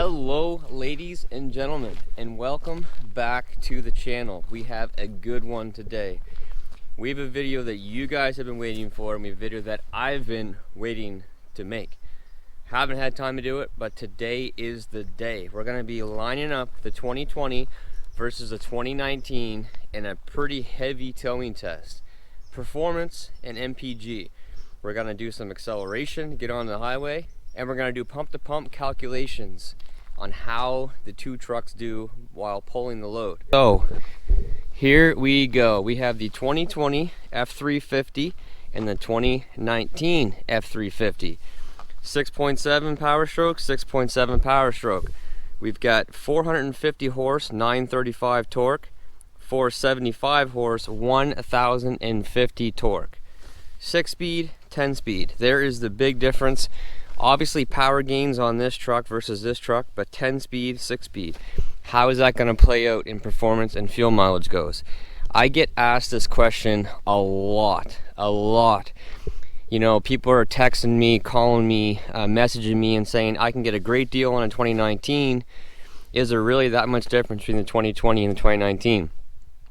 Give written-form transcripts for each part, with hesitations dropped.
Hello ladies and gentlemen, and welcome back to the channel. We have a good one today. We have a video that you guys have been waiting for, and we have a video that I've been waiting to make. Haven't had time to do it, but today is the day. We're going to be lining up the 2020 versus the 2019 in a pretty heavy towing test. Performance and MPG. We're going to do some acceleration, get on the highway, and we're going to do pump-to-pump calculations on how the two trucks do while pulling the load. So here we go. We have the 2020 F350 and the 2019 F350. 6.7 power stroke, 6.7 power stroke. We've got 450 horse, 935 torque, 475 horse, 1050 torque. 6-speed, 10-speed. There is the big difference. Obviously power gains on this truck versus this truck, but 10-speed, 6-speed. How is that going to play out in performance and fuel mileage goes? I get asked this question a lot. You know, people are texting me, calling me, messaging me and saying, I can get a great deal on a 2019. Is there really that much difference between the 2020 and the 2019?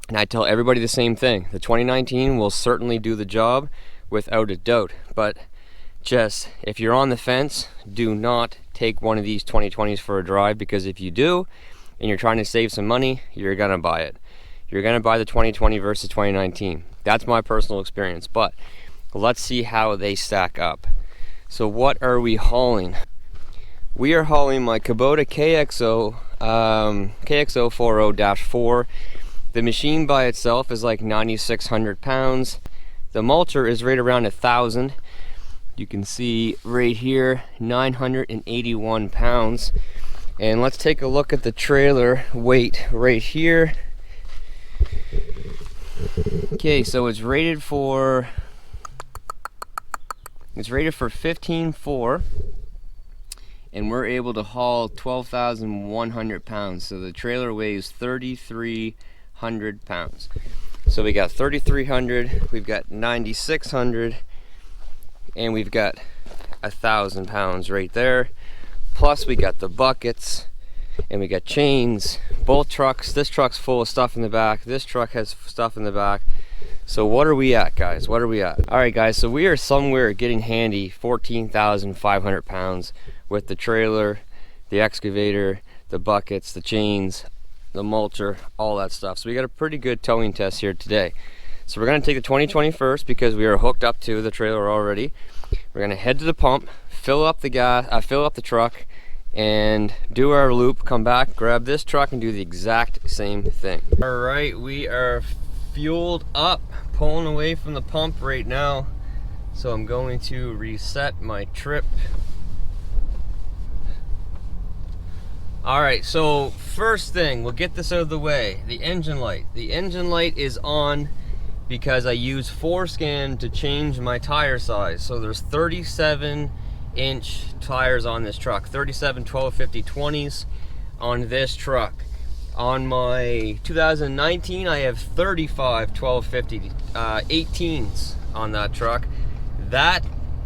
And I tell everybody the same thing. The 2019 will certainly do the job without a doubt, but just if you're on the fence, do not take one of these 2020s for a drive, because if you do and you're trying to save some money, you're gonna buy it. You're gonna buy the 2020 versus 2019. That's my personal experience, but let's see how they stack up. So what are we hauling? We are hauling my Kubota KXO 40-4. The machine by itself is like 9,600 pounds. The mulcher is right around 1,000. You can see right here, 981 pounds. And let's take a look at the trailer weight right here. Okay, so it's rated for 15.4, and we're able to haul 12,100 pounds. So the trailer weighs 3,300 pounds. So we got 3,300, we've got 9,600, and we've got 1,000 pounds right there. Plus we got the buckets, and we got chains. Both trucks, this truck's full of stuff in the back, this truck has stuff in the back. So what are we at, guys? What are we at? All right, guys, so we are somewhere getting handy 14,500 pounds with the trailer, the excavator, the buckets, the chains, the mulcher, all that stuff. So we got a pretty good towing test here today. So we're going to take the 2020 first because we are hooked up to the trailer already. We're going to head to the pump, fill up the gas, fill up the truck, and do our loop, come back, grab this truck, and do the exact same thing. All right, we are fueled up, pulling away from the pump right now. So I'm going to reset my trip. All right, so first thing, we'll get this out of the way. The engine light. The engine light is on because I use Forescan to change my tire size. So there's 37-inch tires on this truck, 37 1250 20s on this truck. On my 2019, I have 35 1250 18s on that truck. That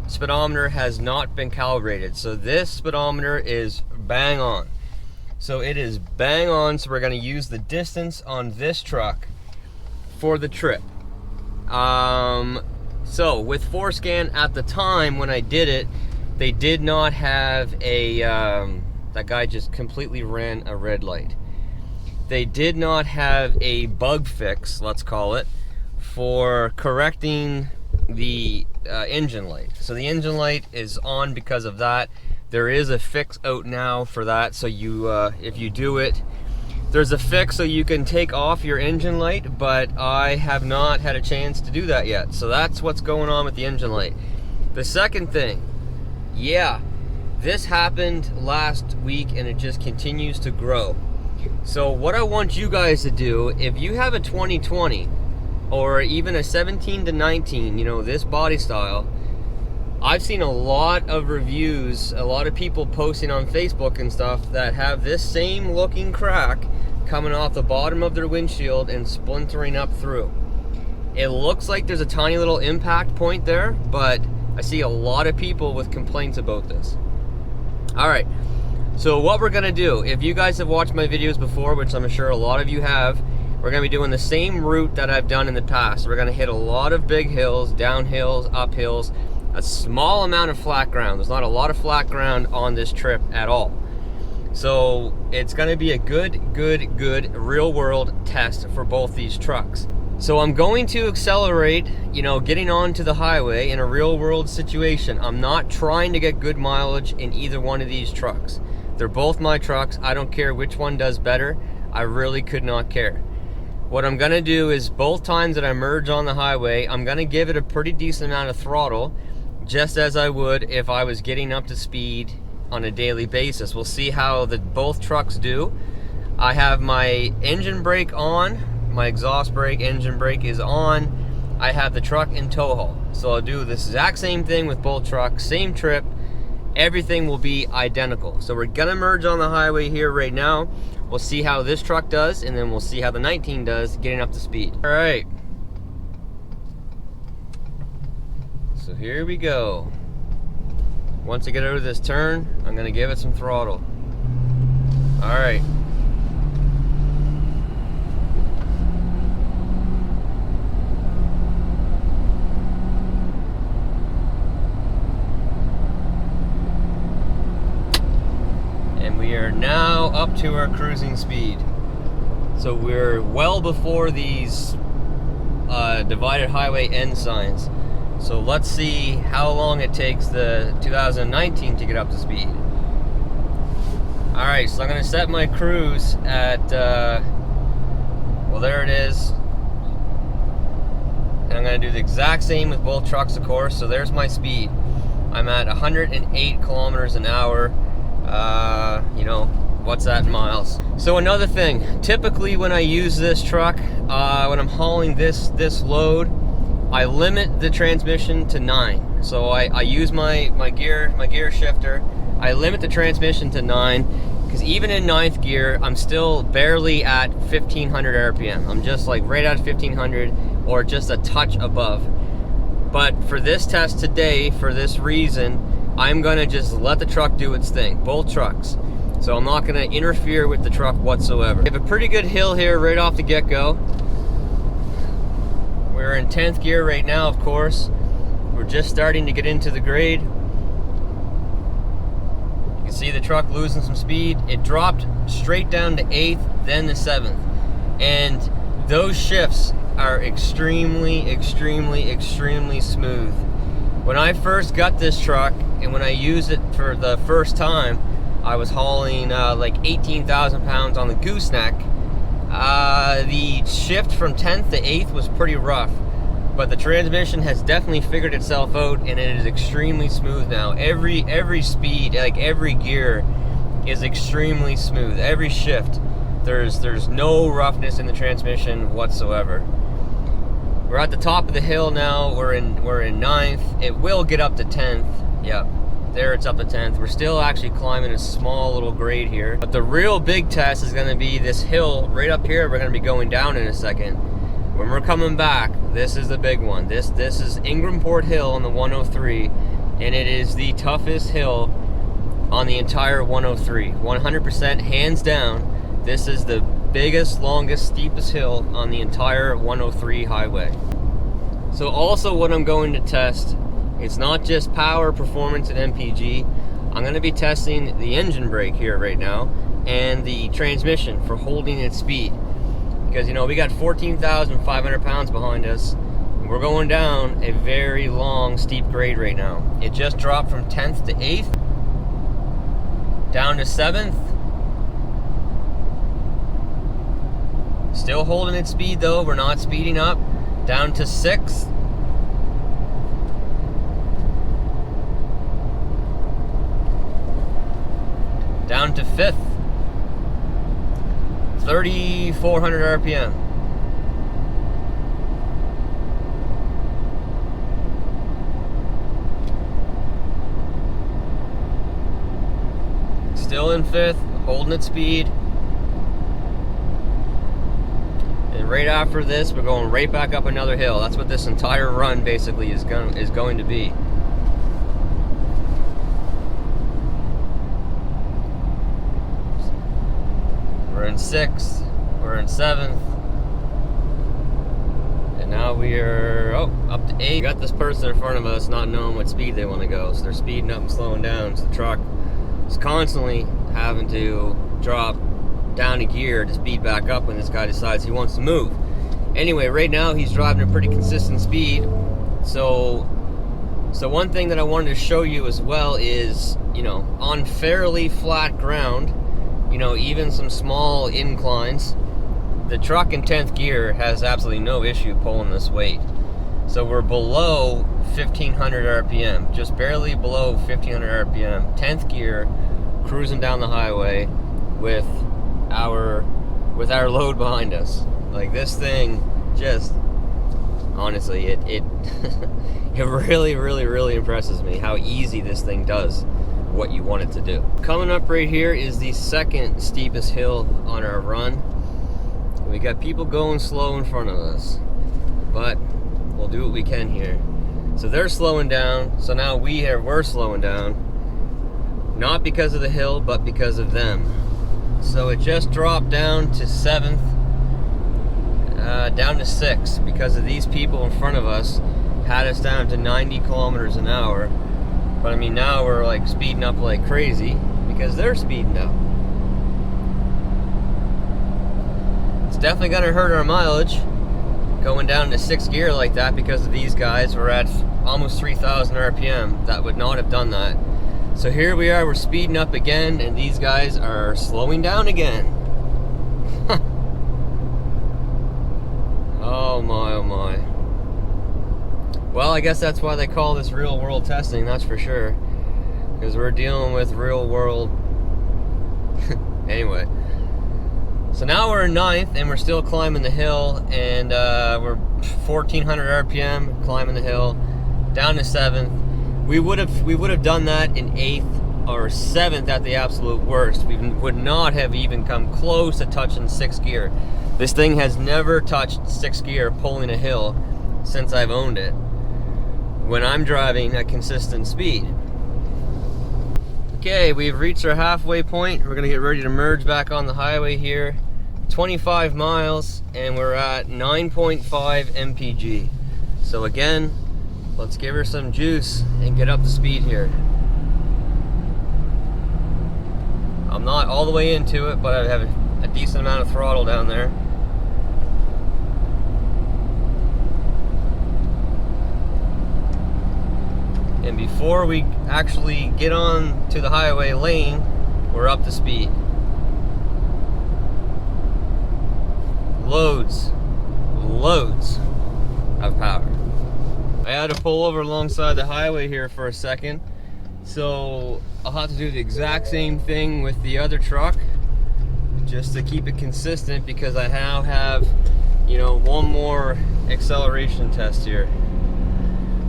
speedometer has not been calibrated, so this speedometer is bang on. So it is bang on, so we're going to use the distance on this truck for the trip. So with Forescan at the time when I did it, they did not have a, that guy just completely ran a red light. They did not have a bug fix, let's call it, for correcting the engine light. So the engine light is on because of that. There is a fix out now for that, so you, if you do it, there's a fix so you can take off your engine light, but I have not had a chance to do that yet. So that's what's going on with the engine light. The second thing, yeah, this happened last week and it just continues to grow. So what I want you guys to do, if you have a 2020 or even a 17 to 19, you know, this body style, I've seen a lot of reviews, a lot of people posting on Facebook and stuff that have this same looking crack coming off the bottom of their windshield and splintering up through. It looks like there's a tiny little impact point there, but I see a lot of people with complaints about this. All right, So what we're gonna do, if you guys have watched my videos before, which I'm sure a lot of you have, we're gonna be doing the same route that I've done in the past. We're gonna hit a lot of big hills, down hills, up hills, a small amount of flat ground. There's not a lot of flat ground on this trip at all. So it's gonna be a good real world test for both these trucks. So I'm going to accelerate, you know, getting onto the highway in a real world situation. I'm not trying to get good mileage in either one of these trucks. They're both my trucks. I don't care which one does better. I really could not care. What I'm gonna do is both times that I merge on the highway, I'm gonna give it a pretty decent amount of throttle, just as I would if I was getting up to speed on a daily basis. We'll see how both trucks do. I have my engine brake on, my exhaust brake, engine brake is on. I have the truck in tow haul. So I'll do the exact same thing with both trucks, same trip. Everything will be identical. So we're gonna merge on the highway here right now. We'll see how this truck does, and then we'll see how the 19 does getting up to speed. All right. So here we go. Once I get out of this turn, I'm gonna give it some throttle. All right. We are now up to our cruising speed. So we're well before these divided highway end signs. So let's see how long it takes the 2019 to get up to speed. Alright, so I'm going to set my cruise at, well, there it is. And I'm going to do the exact same with both trucks, of course. So there's my speed. I'm at 108 kilometers an hour. You know, what's that in miles? So another thing, typically when I use this truck, when I'm hauling this load, I limit the transmission to 9. So I use my gear shifter. I limit the transmission to 9, because even in 9th gear, I'm still barely at 1500 RPM. I'm just like right at 1500 or just a touch above. But for this test today, for this reason, I'm gonna just let the truck do its thing, both trucks. So I'm not gonna interfere with the truck whatsoever. We have a pretty good hill here right off the get-go. We're in 10th gear right now, of course. We're just starting to get into the grade. You can see the truck losing some speed. It dropped straight down to 8th, then to 7th. And those shifts are extremely smooth. When I first got this truck, and when I used it for the first time, I was hauling like 18,000 pounds on the gooseneck. The shift from 10th to 8th was pretty rough, but the transmission has definitely figured itself out, and it is extremely smooth now. Every speed, like every gear, is extremely smooth. Every shift, there's no roughness in the transmission whatsoever. We're at the top of the hill now. We're in 9th. It will get up to 10th. Yep, there it's up to 10th. We're still actually climbing a small little grade here. But the real big test is going to be this hill right up here. We're going to be going down in a second. When we're coming back, this is the big one. This is Ingramport Hill on the 103, and it is the toughest hill on the entire 103. 100% hands down. This is the biggest, longest, steepest hill on the entire 103 highway. So also what I'm going to test, it's not just power, performance, and MPG. I'm going to be testing the engine brake here right now and the transmission for holding its speed. Because, you know, we got 14,500 pounds behind us, and we're going down a very long, steep grade right now. It just dropped from 10th to 8th, down to 7th. Still holding its speed though, we're not speeding up. Down to 6th. Down to 5th. 3,400 RPM. Still in 5th, holding its speed. And right after this, we're going right back up another hill. That's what this entire run basically is going to be. in 6th, we're in 7th, and now we are up to 8. We got this person in front of us not knowing what speed they want to go, so they're speeding up and slowing down, so the truck is constantly having to drop down a gear to speed back up when this guy decides he wants to move. Anyway, right now he's driving a pretty consistent speed. So one thing that I wanted to show you as well is, you know, on fairly flat ground, you know, even some small inclines, the truck in 10th gear has absolutely no issue pulling this weight. So we're below 1500 RPM, just barely below 1500 RPM, 10th gear, cruising down the highway with our load behind us. Like, this thing just, honestly, it it really impresses me how easy this thing does what you want it to do. Coming up right here is the second steepest hill on our run. We got people going slow in front of us, but we'll do what we can here. So they're slowing down, so now we're slowing down, not because of the hill, but because of them. So it just dropped down to 7th, down to 6th, because of these people in front of us had us down to 90 kilometers an hour. But I mean, now we're like speeding up like crazy because they're speeding up. It's definitely gonna hurt our mileage going down to 6th gear like that, because of these guys. We're at almost 3,000 RPM. That would not have done that. So here we are, we're speeding up again, and these guys are slowing down again. Oh my, oh my. Well, I guess that's why they call this real world testing, that's for sure. Because we're dealing with real world. Anyway. So now we're in 9th, and we're still climbing the hill, and we're 1400 RPM, climbing the hill, down to 7th. We would have done that in 8th or 7th at the absolute worst. We would not have even come close to touching 6th gear. This thing has never touched 6th gear pulling a hill since I've owned it, when I'm driving at consistent speed. Okay, we've reached our halfway point. We're gonna get ready to merge back on the highway here. 25 miles, and we're at 9.5 MPG. So again, let's give her some juice and get up to speed here. I'm not all the way into it, but I have a decent amount of throttle down there. And before we actually get on to the highway lane, we're up to speed. Loads of power. I had to pull over alongside the highway here for a second, so I'll have to do the exact same thing with the other truck just to keep it consistent, because I now have, you know, one more acceleration test here.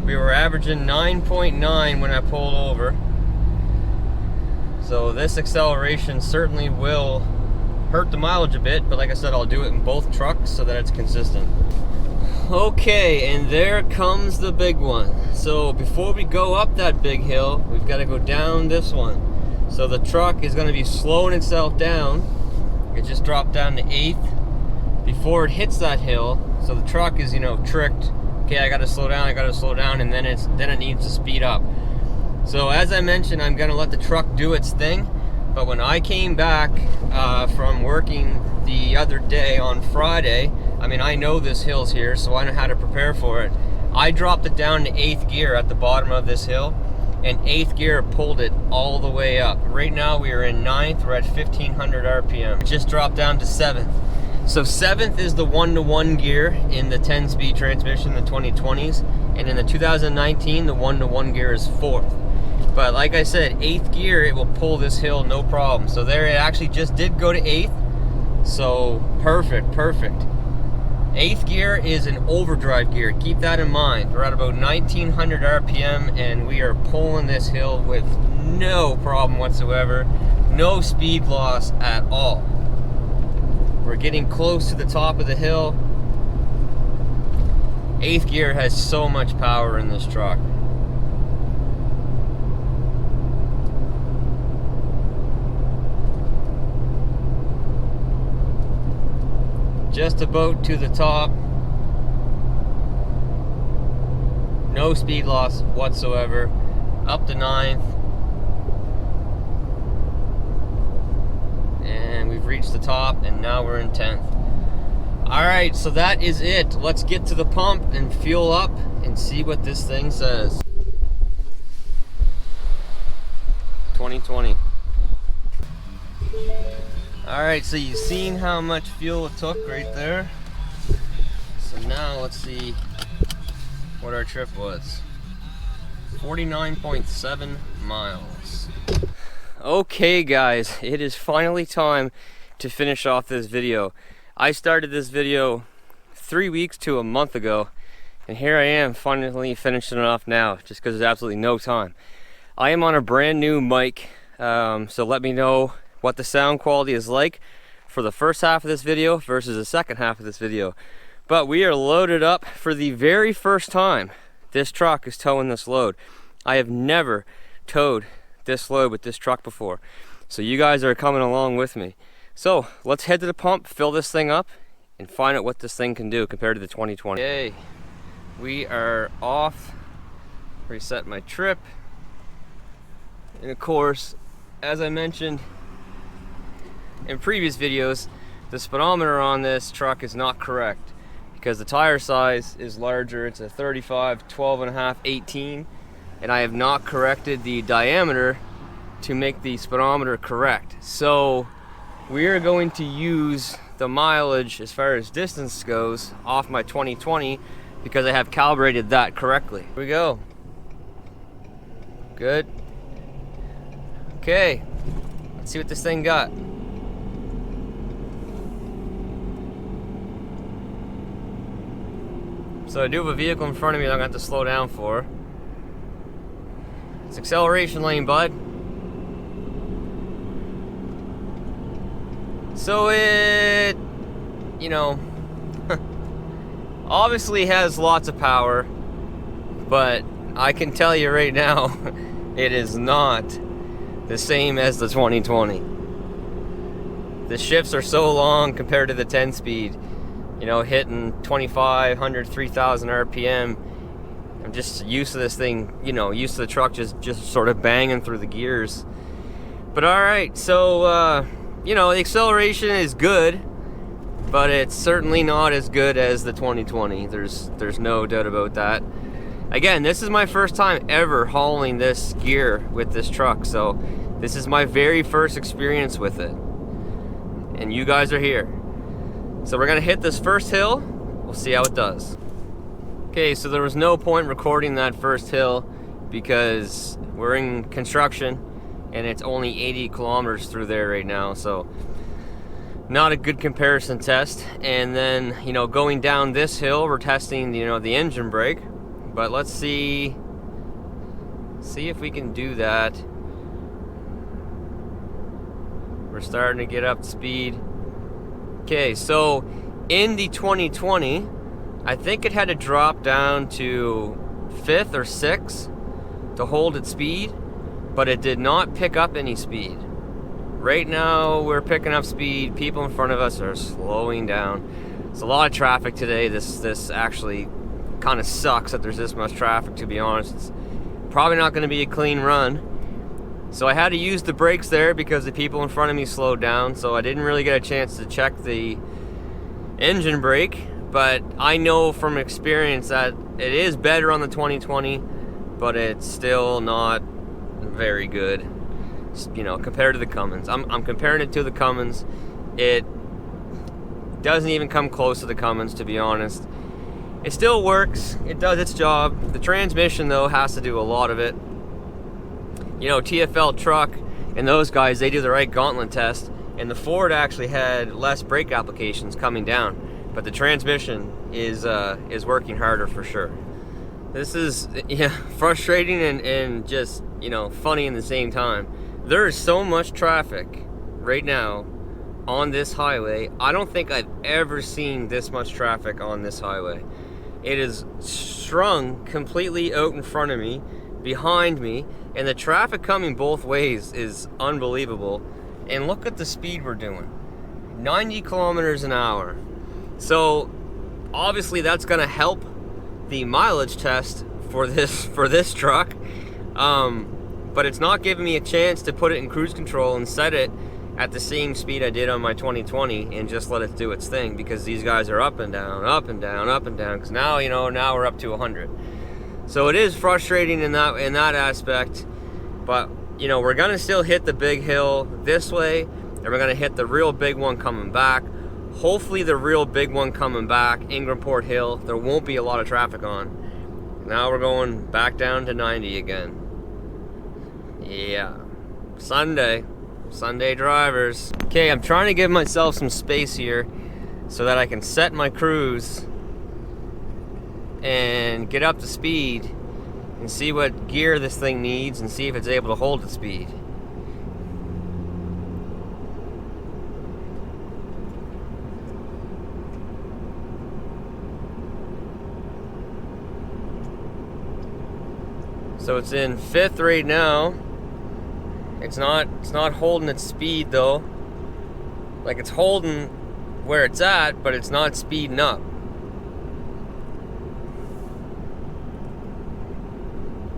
We were averaging 9.9 when I pulled over, so this acceleration certainly will hurt the mileage a bit, but like I said, I'll do it in both trucks so that it's consistent. Okay, and there comes the big one. So before we go up that big hill, we've got to go down this one. So the truck is going to be slowing itself down. It just dropped down to 8th before it hits that hill. So the truck is, you know, tricked. Okay, I got to slow down, and then it needs to speed up. So as I mentioned, I'm going to let the truck do its thing. But when I came back from working the other day on Friday, I mean, I know this hill's here, so I know how to prepare for it. I dropped it down to 8th gear at the bottom of this hill, and 8th gear pulled it all the way up. Right now we are in 9th, we're at 1500 RPM. It just dropped down to 7th. So 7th is the 1-to-1 gear in the 10-speed transmission, the 2020s, and in the 2019, the 1-to-1 gear is 4th. But like I said, 8th gear, it will pull this hill no problem. So there, it actually just did go to 8th. So perfect. 8th gear is an overdrive gear. Keep that in mind. We're at about 1900 RPM, and we are pulling this hill with no problem whatsoever. No speed loss at all. We're getting close to the top of the hill. 8th gear has so much power in this truck. Just about to the top. No speed loss whatsoever. Up to 9th. And we've reached the top, and now we're in 10th. Alright, so that is it. Let's get to the pump and fuel up and see what this thing says. 2020. Alright, so you've seen how much fuel it took right there. So now let's see what our trip was. 49.7 miles. Okay guys, it is finally time to finish off this video. I started this video 3 weeks to a month ago, and here I am finally finishing it off now, just because there's absolutely no time. I am on a brand new mic, so let me know what the sound quality is like for the first half of this video versus the second half of this video. But we are loaded up for the very first time. This truck is towing this load. I have never towed this load with this truck before, so you guys are coming along with me. So let's head to the pump, fill this thing up, and find out what this thing can do compared to the 2020. Okay, we are off. Reset my trip. And of course, as I mentioned in previous videos, the speedometer on this truck is not correct because the tire size is larger. It's a 35, 12.5, 18, and I have not corrected the diameter to make the speedometer correct. So we are going to use the mileage as far as distance goes off my 2020 because I have calibrated that correctly. Here we go. Good. Okay, let's see what this thing got. So I do have a vehicle in front of me that I'm going to have to slow down for. It's acceleration lane, bud. So it, you know, obviously has lots of power, but I can tell you right now, it is not the same as the 2020. The shifts are so long compared to the 10 speed. You know, hitting 2,500, 3,000 RPM. I'm just used to this thing, you know, used to the truck just sort of banging through the gears. But alright, so, you know, the acceleration is good, but it's certainly not as good as the 2020. There's no doubt about that. Again, this is my first time ever hauling this gear with this truck, so this is my very first experience with it. And you guys are here. So we're gonna hit this first hill, we'll see how it does. Okay, so there was no point recording that first hill because we're in construction and it's only 80 kilometers through there right now, so not a good comparison test. And then, you know, going down this hill, we're testing, you know, the engine brake. But let's see if we can do that. We're starting to get up to speed. Okay, so in the 2020, I think it had to drop down to 5th or 6th to hold its speed, but it did not pick up any speed. Right now, we're picking up speed. People in front of us are slowing down. There's a lot of traffic today. This actually kind of sucks that there's this much traffic, to be honest. It's probably not going to be a clean run. So I had to use the brakes there because the people in front of me slowed down, so I didn't really get a chance to check the engine brake. But I know from experience that it is better on the 2020, but it's still not very good, you know, compared to the Cummins. I'm comparing it to the Cummins. It doesn't even come close to the Cummins, to be honest. It still works, it does its job. The transmission, though, has to do a lot of it. You know, TFL truck and those guys, they do the right gauntlet test, and the Ford actually had less brake applications coming down, but the transmission is working harder for sure. This is, yeah, frustrating and just, you know, funny in the same time. There is so much traffic right now on this highway. I don't think I've ever seen this much traffic on this highway. It is strung completely out in front of me, behind me, and the traffic coming both ways is unbelievable. And look at the speed we're doing. 90 kilometers an hour. So obviously that's gonna help the mileage test for this truck, but it's not giving me a chance to put it in cruise control and set it at the same speed I did on my 2020 and just let it do its thing, because these guys are up and down, up and down, up and down, because now, you know, now we're up to 100. So it is frustrating in that aspect, but you know, we're gonna still hit the big hill this way, and we're gonna hit the real big one coming back. Hopefully the real big one coming back, Ingramport Hill, there won't be a lot of traffic on. Now we're going back down to 90 again. Yeah, Sunday drivers. Okay, I'm trying to give myself some space here so that I can set my cruise and get up to speed and see what gear this thing needs and see if it's able to hold the speed. So it's in 5th right now. It's not holding its speed though. Like, it's holding where it's at, but it's not speeding up.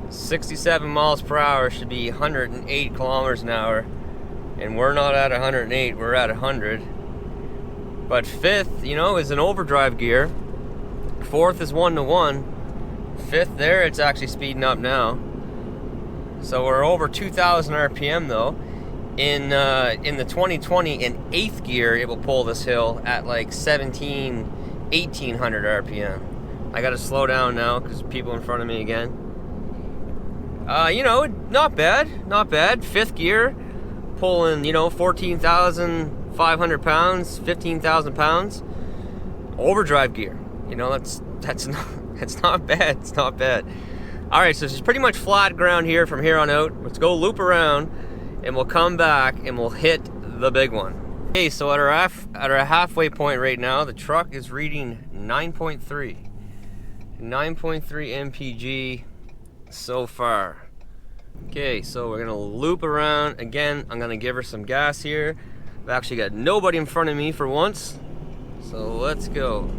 "67 miles per hour should be 108 kilometers an hour, and we're not at 108, we're at 100. But 5th, you know, is an overdrive gear. 4th is 1-to-1. 5th there, it's actually speeding up now. So we're over 2,000 RPM though. In the 2020, in 8th gear, it will pull this hill at like 1800 RPM. I gotta slow down now because people in front of me again. You know, not bad. 5th gear, pulling, you know, 14,500 pounds, 15,000 pounds. Overdrive gear. You know, that's not bad. It's not bad. All right, so it's pretty much flat ground here from here on out. Let's go loop around, and we'll come back and we'll hit the big one. Okay, so at our halfway point right now, the truck is reading 9.3 MPG so far. Okay, so we're gonna loop around again. I'm gonna give her some gas here. I've actually got nobody in front of me for once, so let's go.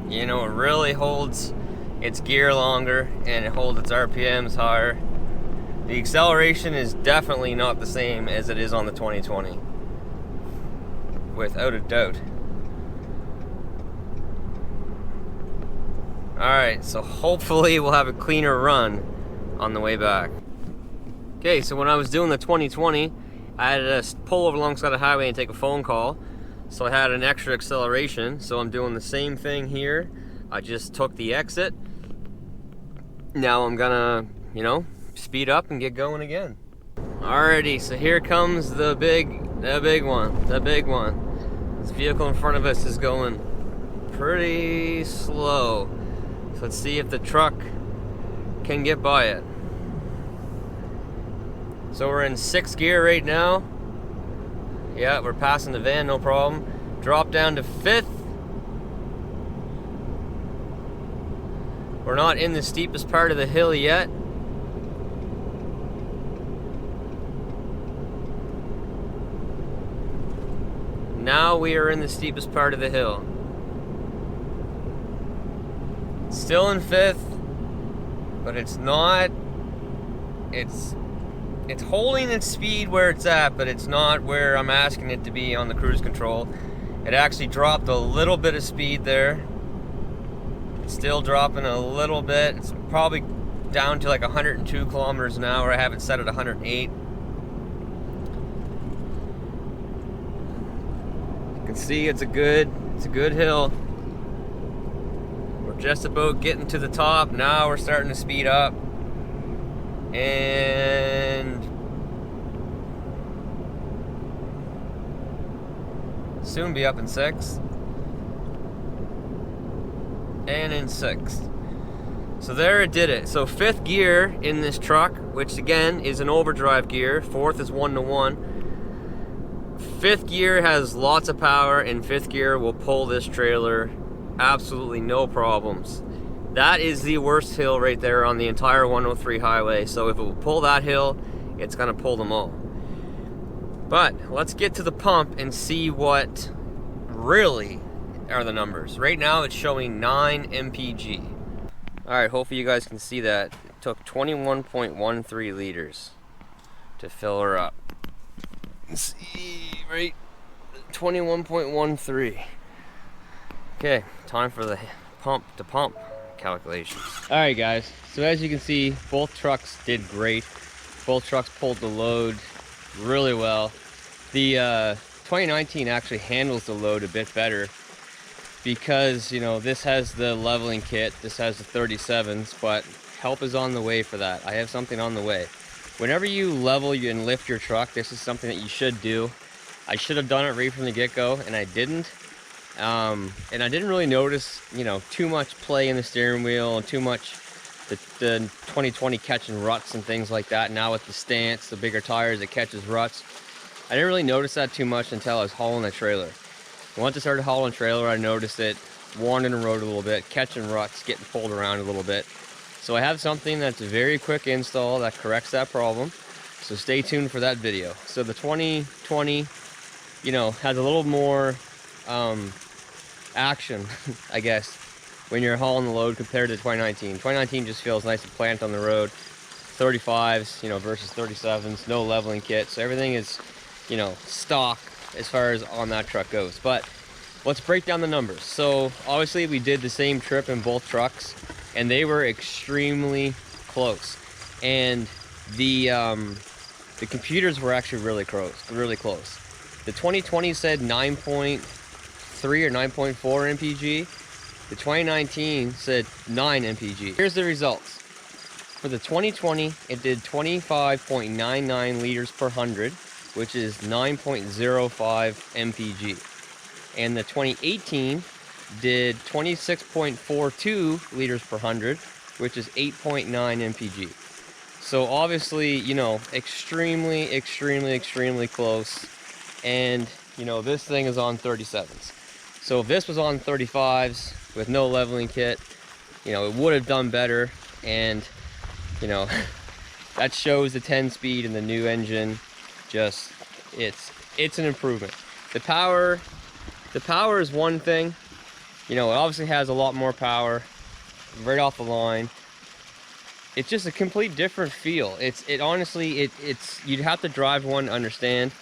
You know, it really holds its gear longer and it holds its RPMs higher. The acceleration is definitely not the same as it is on the 2020, without a doubt. Alright, so hopefully we'll have a cleaner run on the way back. Okay, so when I was doing the 2020, I had to pull over alongside the highway and take a phone call. So I had an extra acceleration, so I'm doing the same thing here. I just took the exit. Now I'm gonna, you know, speed up and get going again. Alrighty, so here comes the big one. This vehicle in front of us is going pretty slow. So let's see if the truck can get by it. So we're in 6th gear right now. Yeah, we're passing the van, no problem. Drop down to 5th. We're not in the steepest part of the hill yet. Now we are in the steepest part of the hill. Still in 5th, but it's not. It's holding its speed where it's at, but it's not where I'm asking it to be on the cruise control. It actually dropped a little bit of speed there. It's still dropping a little bit. It's probably down to like 102 kilometers an hour. I have it set at 108. You can see it's a good hill. We're just about getting to the top. Now we're starting to speed up. And soon be up in 6th and in 6th. So there it did it. So 5th gear in this truck, which again is an overdrive gear. 4th is 1-to-1. 5th gear has lots of power, and 5th gear will pull this trailer absolutely no problems. That is the worst hill right there on the entire 103 highway. So if it will pull that hill, it's gonna pull them all. But let's get to the pump and see what really are the numbers. Right now it's showing 9 MPG. Alright, hopefully you guys can see that. It took 21.13 liters to fill her up. Let's see, right? 21.13. Okay, time for the pump to pump calculations. Alright guys, so as you can see, both trucks did great. Both trucks pulled the load really well. The 2019 actually handles the load a bit better because, you know, this has the leveling kit, this has the 37s, but help is on the way for that. I have something on the way. Whenever you level and lift your truck, this is something that you should do. I should have done it right from the get-go, and I didn't. And I didn't really notice, you know, too much play in the steering wheel and too much the 2020 catching ruts and things like that. Now with the stance, the bigger tires, it catches ruts. I didn't really notice that too much until I was hauling a trailer. Once I started hauling a trailer, I noticed it wandering the road a little bit, catching ruts, getting pulled around a little bit. So I have something that's a very quick install that corrects that problem. So stay tuned for that video. So the 2020, you know, has a little more action, I guess, when you're hauling the load compared to 2019. 2019 just feels nice and plant on the road. 35s, you know, versus 37s, no leveling kit. So everything is, you know, stock as far as on that truck goes. But let's break down the numbers. So obviously we did the same trip in both trucks and they were extremely close. And the computers were actually really close. The 2020 said 9.3 or 9.4 MPG. The 2019 said 9 MPG. Here's the results. For the 2020, it did 25.99 liters per 100, which is 9.05 MPG. And the 2018 did 26.42 liters per 100, which is 8.9 MPG. So obviously, you know, extremely close. And, you know, this thing is on 37s. So if this was on 35s with no leveling kit, you know, it would have done better. And, you know, that shows the 10 speed and the new engine. Just, it's an improvement. The power is one thing. You know, it obviously has a lot more power right off the line. It's just a complete different feel. Honestly, you'd have to drive one to understand.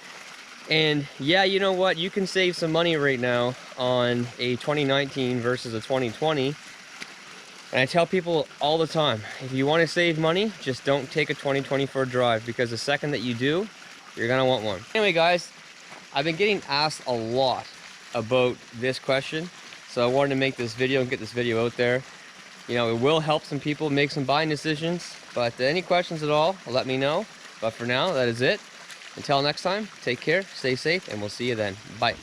And yeah, you know what? You can save some money right now on a 2019 versus a 2020. And I tell people all the time, if you want to save money, just don't take a 2020 for a drive, because the second that you do, you're gonna want one. Anyway guys, I've been getting asked a lot about this question, so I wanted to make this video and get this video out there. You know, it will help some people make some buying decisions, but any questions at all, let me know. But for now, that is it. Until next time, take care, stay safe, and we'll see you then. Bye.